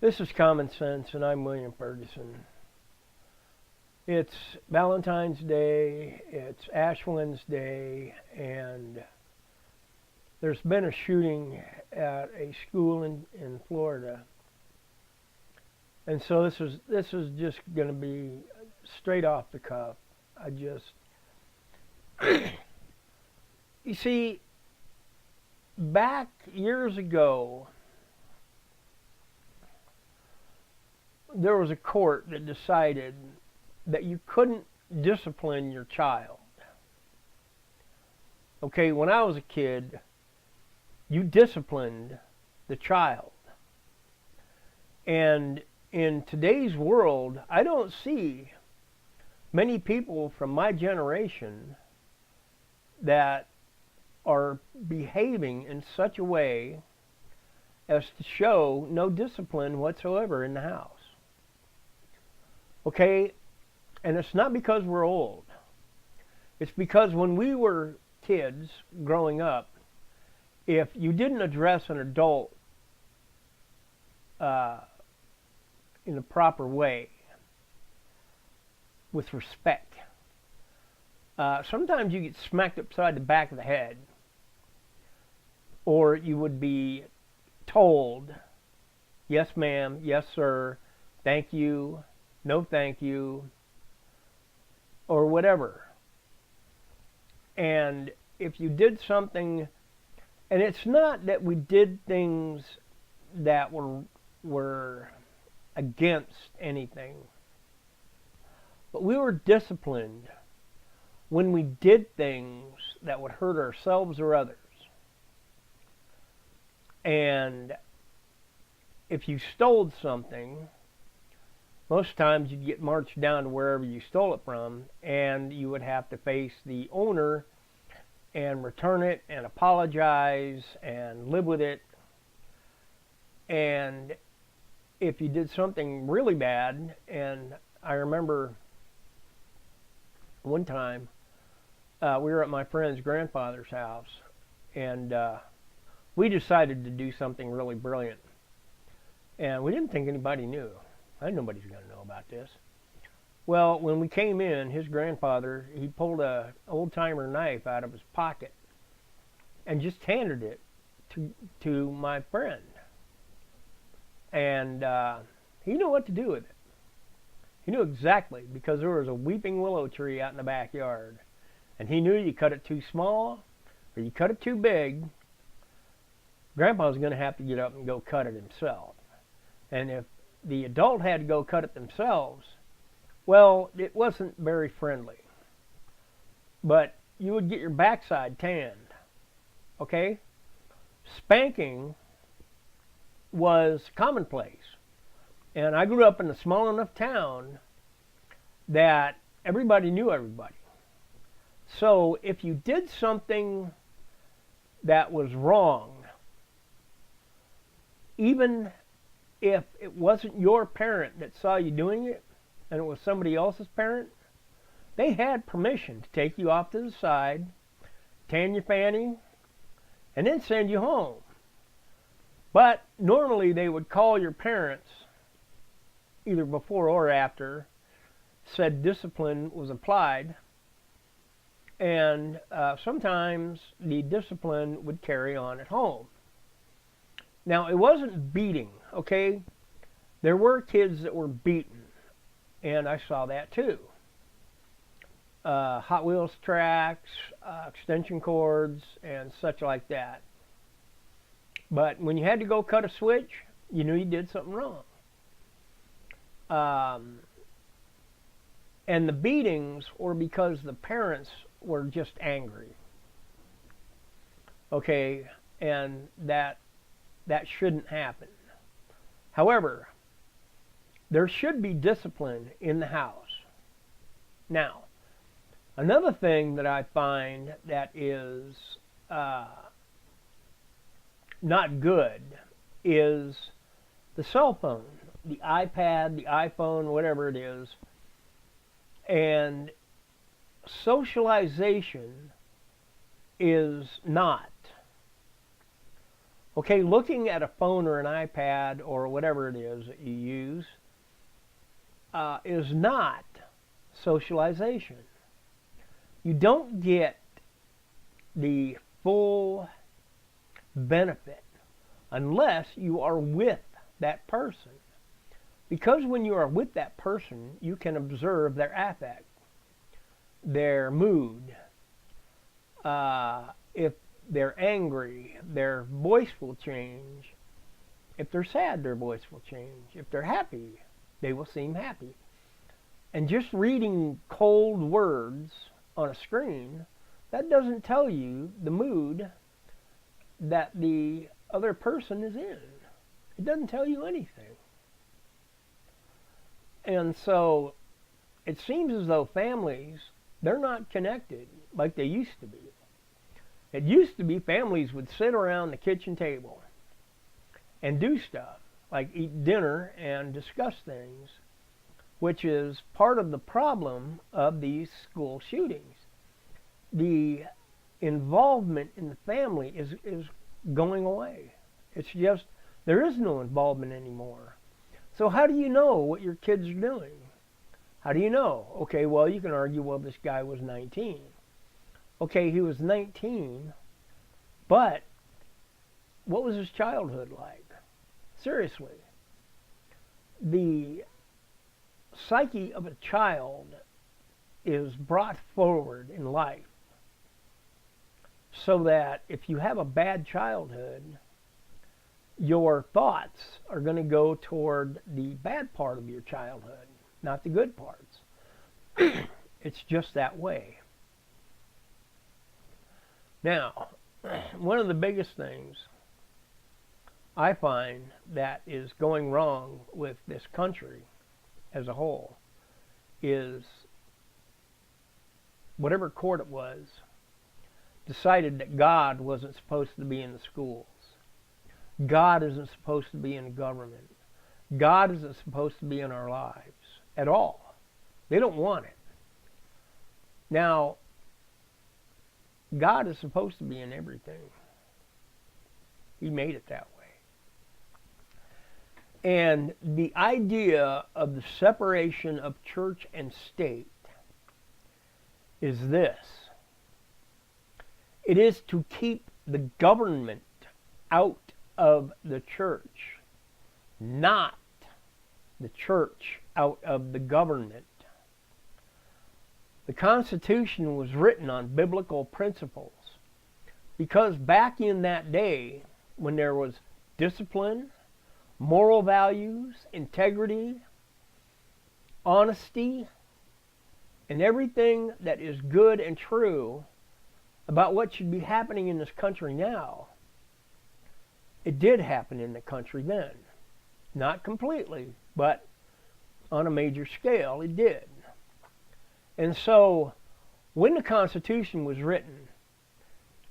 This is Common Sense, and I'm William Ferguson. It's Valentine's Day, it's Ash Wednesday, and there's been a shooting at a school in Florida. And so this is just going to be straight off the cuff. You see, back years ago, there was a court that decided that you couldn't discipline your child. Okay, when I was a kid, you disciplined the child. And in today's world, I don't see many people from my generation that are behaving in such a way as to show no discipline whatsoever in the house. Okay, and it's not because we're old. It's because when we were kids growing up, if you didn't address an adult in a proper way, with respect, sometimes you get smacked upside the back of the head, or you would be told, yes ma'am, yes sir, thank you, no thank you, or whatever. And if you did something, and it's not that we did things that were against anything, but we were disciplined when we did things that would hurt ourselves or others. And if you stole something, most times you'd get marched down to wherever you stole it from, and you would have to face the owner and return it and apologize and live with it. And if you did something really bad, and I remember one time we were at my friend's grandfather's house, and we decided to do something really brilliant, and we didn't think anybody knew. Nobody's going to know about this. Well, when we came in, his grandfather, he pulled a old-timer knife out of his pocket and just handed it to my friend. And he knew what to do with it. He knew exactly, because there was a weeping willow tree out in the backyard. And he knew you cut it too small or you cut it too big, Grandpa was going to have to get up and go cut it himself. And if the adult had to go cut it themselves, well, it wasn't very friendly. But you would get your backside tanned. Okay? Spanking was commonplace. And I grew up in a small enough town that everybody knew everybody. So if you did something that was wrong, even if it wasn't your parent that saw you doing it, and it was somebody else's parent, they had permission to take you off to the side, tan your fanny, and then send you home. But normally they would call your parents, either before or after said discipline was applied, and sometimes the discipline would carry on at home. Now, it wasn't beating, okay? There were kids that were beaten, and I saw that too. Hot Wheels tracks, extension cords, and such like that. But when you had to go cut a switch, you knew you did something wrong. And the beatings were because the parents were just angry. Okay, and that shouldn't happen. However, there should be discipline in the house. Now, another thing that I find that is not good is the cell phone, the iPad, the iPhone, whatever it is. And socialization is not. Okay, looking at a phone or an iPad or whatever it is that you use is not socialization. You don't get the full benefit unless you are with that person. Because when you are with that person, you can observe their affect, their mood. If they're angry, their voice will change. If they're sad, their voice will change. If they're happy, they will seem happy. And just reading cold words on a screen, that doesn't tell you the mood that the other person is in. It doesn't tell you anything. And so it seems as though families, they're not connected like they used to be. It used to be families would sit around the kitchen table and do stuff like eat dinner and discuss things, which is part of the problem of these school shootings. The involvement in the family is going away. It's just, there is no involvement anymore. So how do you know what your kids are doing? How do you know? Okay, well, you can argue, well, this guy was 19. Okay, he was 19, but what was his childhood like? Seriously. The psyche of a child is brought forward in life so that if you have a bad childhood, your thoughts are going to go toward the bad part of your childhood, not the good parts. It's just that way. Now, one of the biggest things I find that is going wrong with this country as a whole is whatever court it was decided that God wasn't supposed to be in the schools. God isn't supposed to be in government. God isn't supposed to be in our lives at all. They don't want it. Now, God is supposed to be in everything. He made it that way. And the idea of the separation of church and state is this. It is to keep the government out of the church, not the church out of the government. The Constitution was written on biblical principles because back in that day when there was discipline, moral values, integrity, honesty, and everything that is good and true about what should be happening in this country now, it did happen in the country then. Not completely, but on a major scale, it did. And so, when the Constitution was written,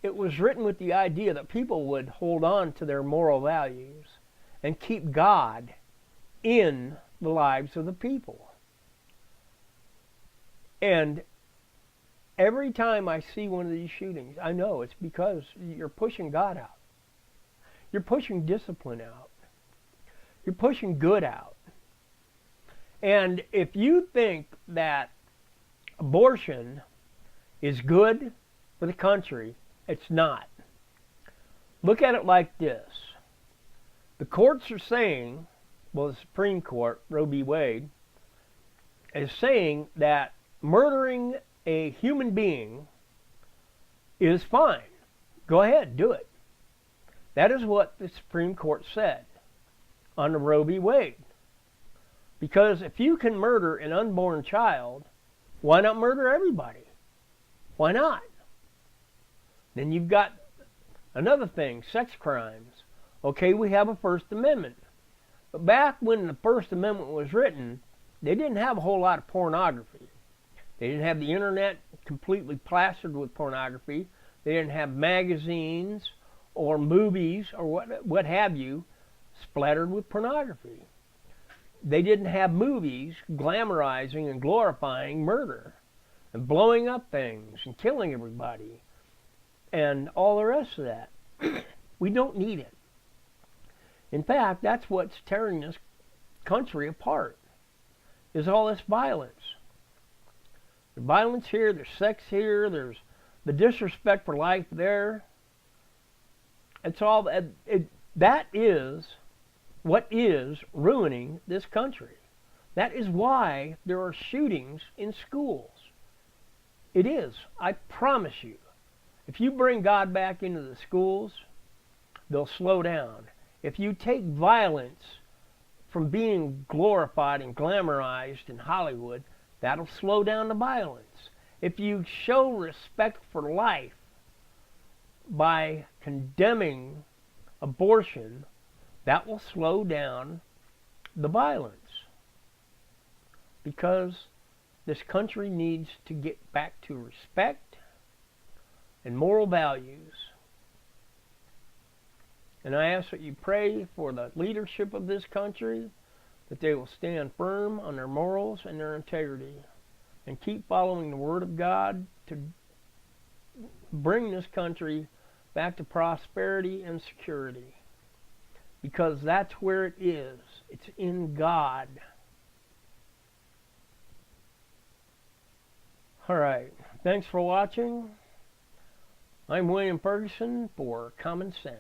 it was written with the idea that people would hold on to their moral values and keep God in the lives of the people. And every time I see one of these shootings, I know it's because you're pushing God out. You're pushing discipline out. You're pushing good out. And if you think that abortion is good for the country, it's not. Look at it like this. The courts are saying, well, the Supreme Court, Roe v. Wade, is saying that murdering a human being is fine. Go ahead, do it. That is what the Supreme Court said on the Roe v. Wade. Because if you can murder an unborn child, why not murder everybody? Why not? Then you've got another thing, sex crimes. Okay, we have a First Amendment. But back when the First Amendment was written, they didn't have a whole lot of pornography. They didn't have the internet completely plastered with pornography. They didn't have magazines or movies or what have you splattered with pornography. They didn't have movies glamorizing and glorifying murder and blowing up things and killing everybody and all the rest of that. We don't need it. In fact, that's what's tearing this country apart, is all this violence. There's violence here, there's sex here, there's the disrespect for life there. It's all that is what is ruining this country. That is why there are shootings in schools. It is. I promise you. If you bring God back into the schools, they'll slow down. If you take violence from being glorified and glamorized in Hollywood, that'll slow down the violence. If you show respect for life by condemning abortion, that will slow down the violence. Because this country needs to get back to respect and moral values. And I ask that you pray for the leadership of this country, that they will stand firm on their morals and their integrity, and keep following the Word of God to bring this country back to prosperity and security. Because that's where it is. It's in God. Alright, thanks for watching. I'm William Ferguson for Common Sense.